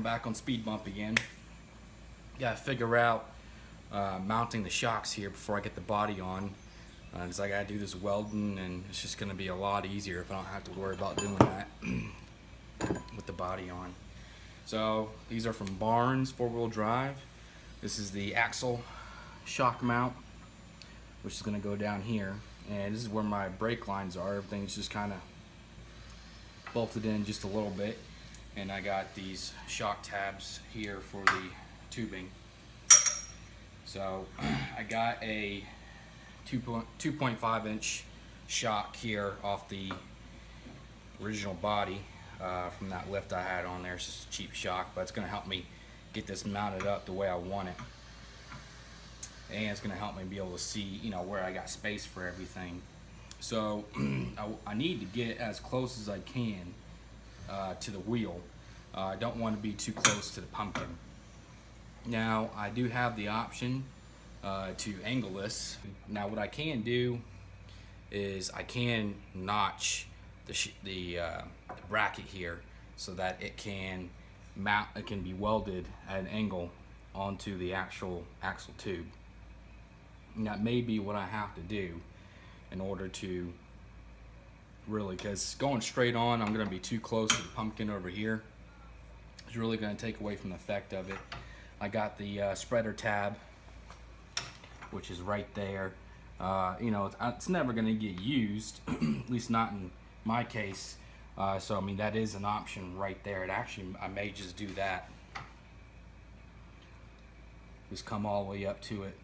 back on speed bump again. Gotta figure out mounting the shocks here before I get the body on, because I gotta do this welding, and it's just gonna be a lot easier if I don't have to worry about doing that with the body on. So these are from Barnes 4-wheel drive. This is the axle shock mount, which is gonna go down here, and this is where my brake lines are. Everything's just kind of bolted in just a little bit, and I got these shock tabs here for the tubing. So I got a 2.5 inch shock here off the original body from that lift I had on there. It's just a cheap shock, but it's going to help me get this mounted up the way I want it, and it's going to help me be able to see, you know, where I got space for everything. So I need to get as close as I can to the wheel. I don't want to be too close to the pumpkin. Now I do have the option to angle this. Now what I can do is I can notch the bracket here so that it can mount. It can be welded at an angle onto the actual axle tube. And that may be what I have to do in order to really, because going straight on, I'm going to be too close to the pumpkin over here. It's really going to take away from the effect of it. I got the spreader tab, which is right there. You know, it's never going to get used, at least not in my case. So I mean, that is an option right there. It actually, I may just do that. Just come all the way up to it.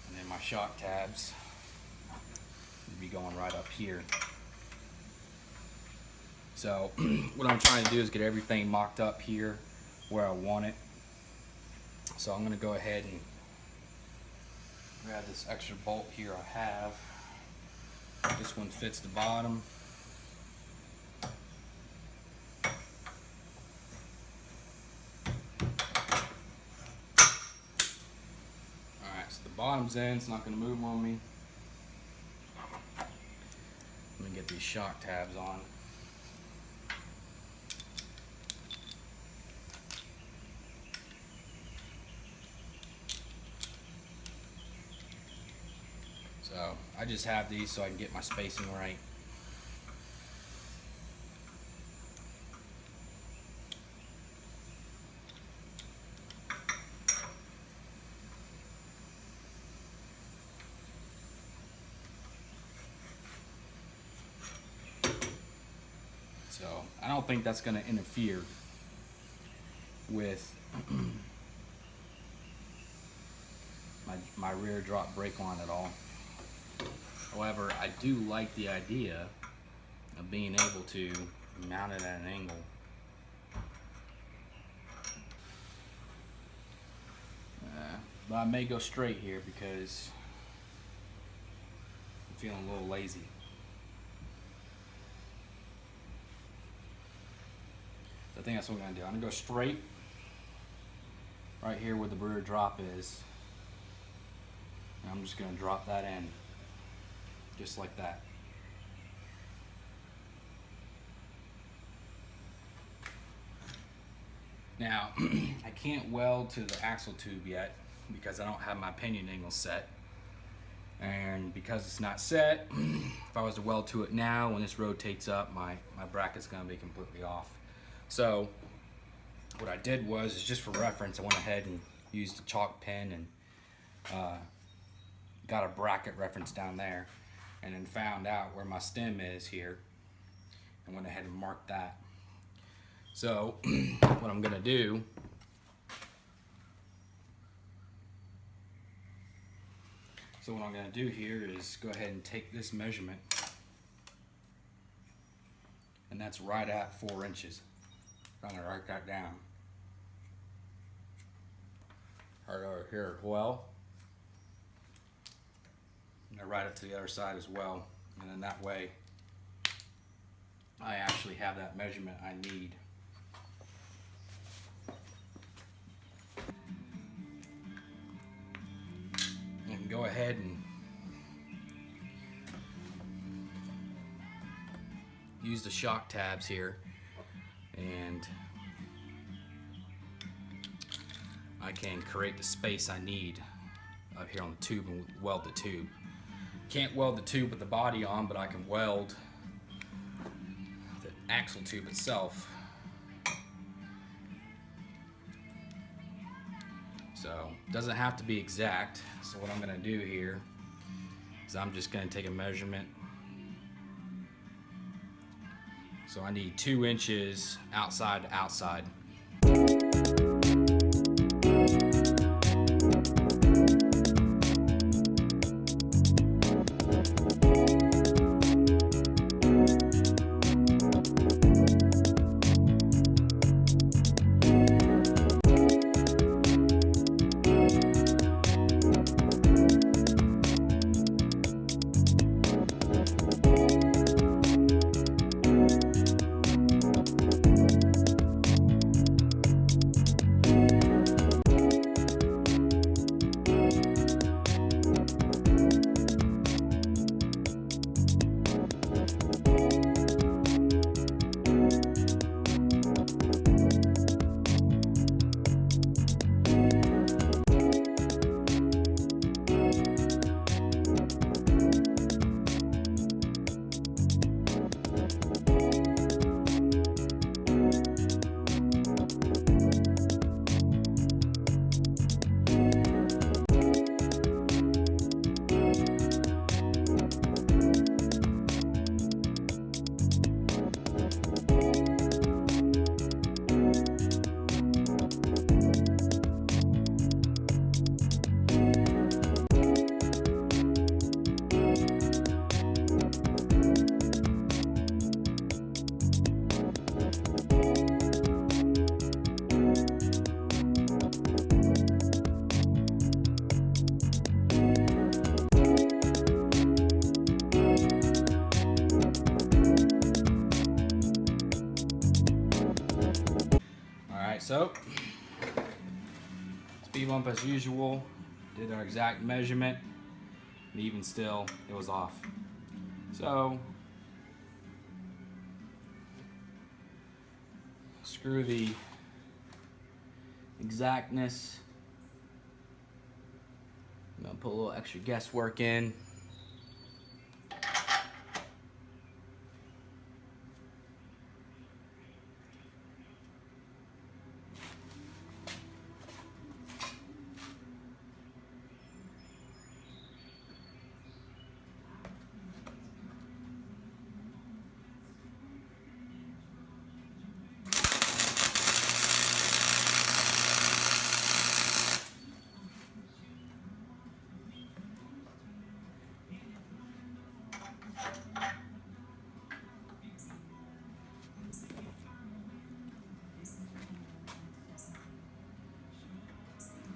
And then my shock tabs would be going right up here. So what I'm trying to do is get everything mocked up here where I want it. So I'm going to go ahead and grab this extra bolt here I have. This one fits the bottom. Alright, so the bottom's in, it's not going to move on me. Let me get these shock tabs on. So I just have these so I can get my spacing right. So I don't think that's going to interfere with my rear drop brake line at all. However, I do like the idea of being able to mount it at an angle. But I may go straight here because I'm feeling a little lazy. So I think that's what I'm going to do. I'm going to go straight right here where the rear drop is. And I'm just going to drop that in. Just like that. Now, I can't weld to the axle tube yet because I don't have my pinion angle set. And because it's not set, if I was to weld to it now, when this rotates up, my bracket's going to be completely off. So, what I did was, is just for reference, I went ahead and used a chalk pen and got a bracket reference down there. And then found out where my stem is here and went ahead and marked that. So what I'm going to do here is go ahead and take this measurement, and that's right at 4 inches. I'm going to write that down right over here as well. I write it to the other side as well, and then that way I actually have that measurement I need. You can go ahead and use the shock tabs here I can create the space I need up here on the tube and weld the tube. Can't weld the tube with the body on, but I can weld the axle tube itself. So it doesn't have to be exact. So what I'm going to do here is I'm just going to take a measurement. So I need 2 inches outside to outside. So, speed bump as usual, did our exact measurement, and even still, it was off. So, screw the exactness. I'm gonna put a little extra guesswork in.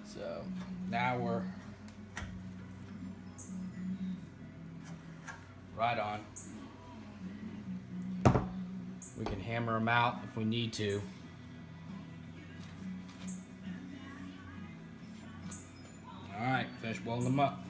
So now we're right on. We can hammer them out if we need to. All right, finish welding them up.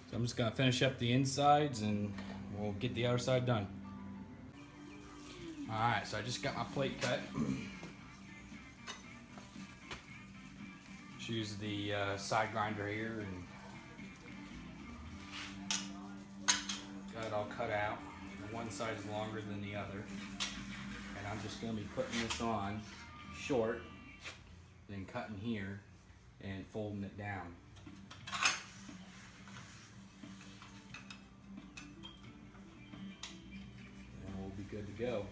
So I'm just gonna finish up the insides and we'll get the outer side done. All right, so I just got my plate cut. Just use the side grinder here and got it all cut out. One side is longer than the other. And I'm just gonna be putting this on short, then cutting here and folding it down. Be good to go.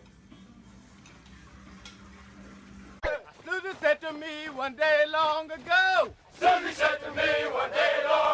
Susie said to me one day long ago. Susie said to me one day long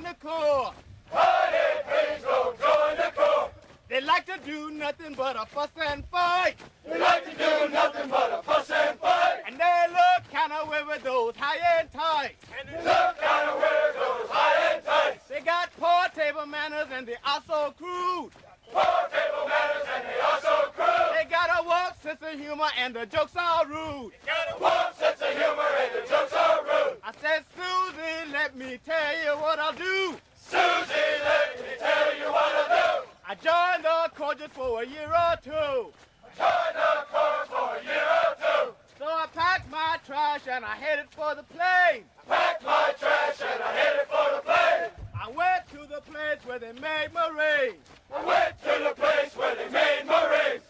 the Corps. Honey, please don't join the Corps. They like to do nothing but a fuss and fight. They like to do nothing but a fuss and fight. And they look kinda weird with those high-end tights. And they look kind of weird, those high-end tights. They got poor table manners and they are so crude. Poor table manners and they are so crude. They got a warped sense of humor and the jokes are rude. Got a warm sense of humor and the jokes are rude. I said, Susie, let me tell you what I'll do. Susie, let me tell you what I'll do. I joined the Corps just for a year or two. Join the Corps for a year or two. So I packed my trash and I headed for the plane. Packed my trash and I headed for the plane. I went to the place where they made Marines. I went to the place where they made Marines.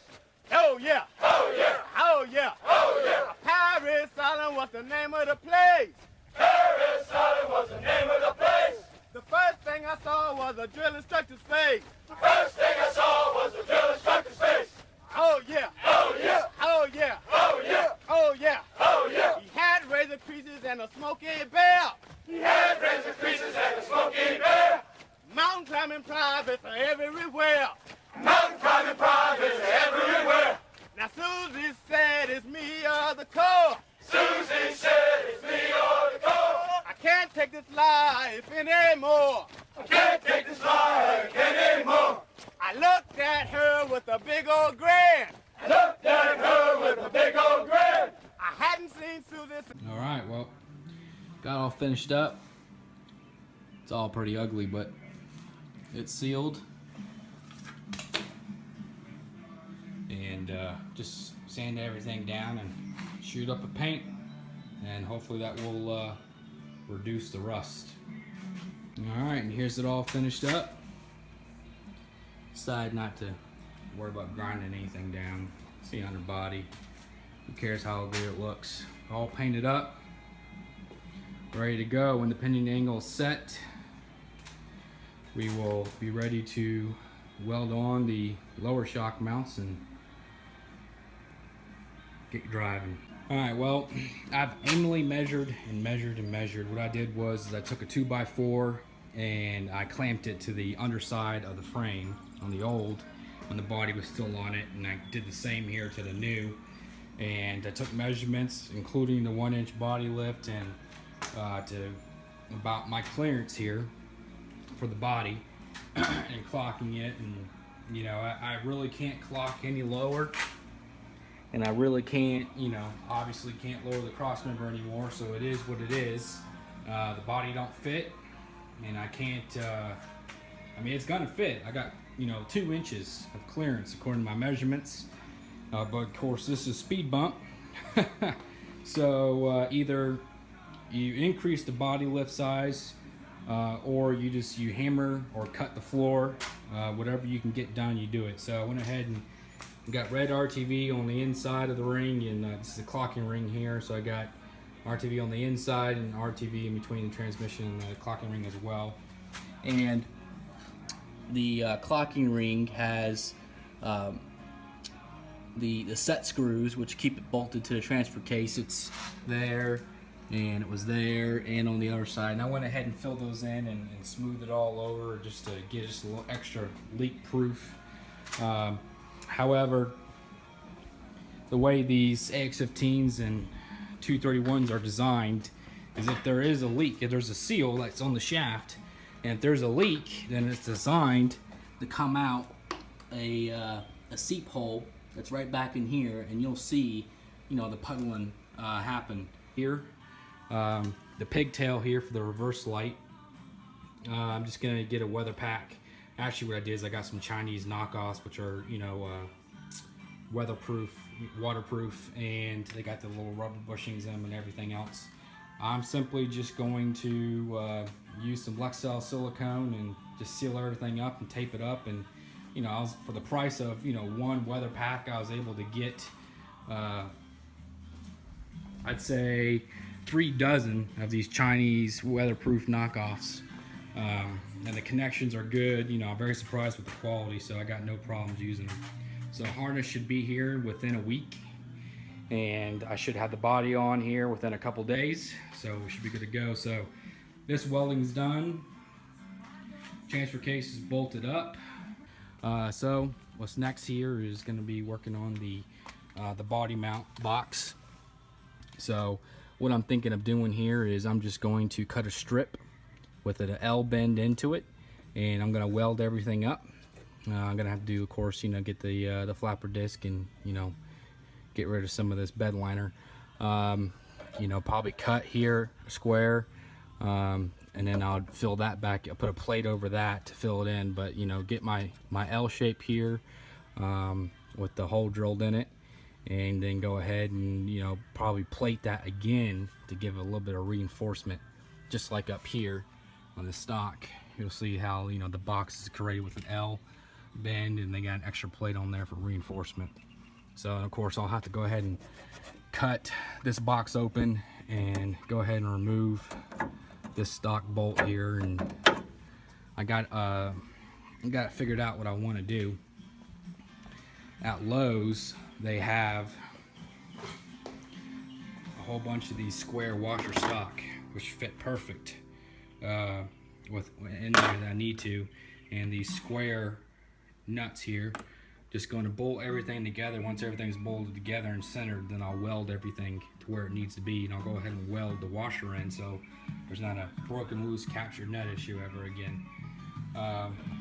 Oh yeah, Oh yeah, oh yeah. oh yeah. Paris Island was the name of the place. Paris Island was the name of the place. The first thing I saw was a drill instructor's face. The first thing I saw was the drill instructor's face. Oh yeah, Oh yeah, oh yeah, oh yeah, oh yeah. oh yeah. He had razor creases and a smoky bear. He had razor creases and a smoky bear. Mountain climbing privates are everywhere. Mountain climbing privates everywhere. Now Susie said it's me or the Corps. Susie said it's me or the Corps. I can't take this life anymore. I can't take this life anymore. I looked at her with a big old grin. I looked at her with a big old grin. I hadn't seen Susie since All right, well, got all finished up. It's all pretty ugly, but it's sealed. And just sand everything down and shoot up a paint, and hopefully that will reduce the rust. All right, and here's it all finished up. Decide not to worry about grinding anything down. See underbody. Who cares how ugly it looks? All painted up, ready to go. When the pinion angle is set, we will be ready to weld on the lower shock mounts and get driving. All right, well, I've aimlessly measured and measured and measured. What I did was I took a 2x4 and I clamped it to the underside of the frame on the old when the body was still on it, and I did the same here to the new. And I took measurements, including the 1-inch body lift and to about my clearance here for the body and clocking it. And you know, I really can't clock any lower, and I really can't, you know, obviously can't lower the cross member anymore, so it is what it is. The body don't fit, and I can't, I mean, it's gonna fit. I got, you know, 2 inches of clearance according to my measurements, but of course this is speed bump. So either you increase the body lift size, or you hammer or cut the floor, whatever you can get done, you do it. So I went ahead and got red RTV on the inside of the ring, and this is the clocking ring here, so I got RTV on the inside and RTV in between the transmission and the clocking ring as well. And the clocking ring has the set screws which keep it bolted to the transfer case. It's there, and it was there, and on the other side. And I went ahead and filled those in and smoothed it all over just to get just a little extra leak proof. However, the way these AX-15s and 231s are designed is if there is a leak, if there's a seal that's on the shaft, and if there's a leak, then it's designed to come out a seep hole that's right back in here, and you'll see, you know, the puddling happen here. The pigtail here for the reverse light. I'm just gonna get a weather pack. Actually, what I did is I got some Chinese knockoffs, which are, you know, weatherproof, waterproof, and they got the little rubber bushings in them and everything else. I'm simply just going to use some Lexel silicone and just seal everything up and tape it up. And you know, for the price of, you know, one weather pack, I was able to get I'd say 3 dozen of these Chinese weatherproof knockoffs. And the connections are good. You know, I'm very surprised with the quality, so I got no problems using them. So harness should be here within a week, and I should have the body on here within a couple days, so we should be good to go. So this welding's done. transfer case is bolted up. So what's next here is going to be working on the body mount box. So what I'm thinking of doing here is I'm just going to cut a strip with an L bend into it, and I'm going to weld everything up. I'm going to have to do, of course, get the flapper disc and, get rid of some of this bed liner. Probably cut here a square, and then I'll fill that back. I'll put a plate over that to fill it in, but get my L shape here with the hole drilled in it, and then go ahead and probably plate that again to give it a little bit of reinforcement, just like up here on the stock. You'll see how the box is created with an L bend, and they got an extra plate on there for reinforcement. So of course I'll have to go ahead and cut this box open and go ahead and remove this stock bolt here, and I got it figured out what I want to do. At Lowe's they have a whole bunch of these square washer stock which fit perfect with in there that I need to, and these square nuts here, just going to bolt everything together. Once everything's bolted together and centered, then I'll weld everything to where it needs to be, and I'll go ahead and weld the washer in so there's not a broken loose captured nut issue ever again.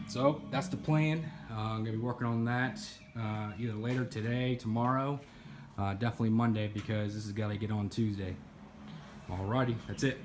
So that's the plan. I'm gonna be working on that either later today, tomorrow, definitely Monday, because this has got to get on Tuesday. Alrighty, that's it.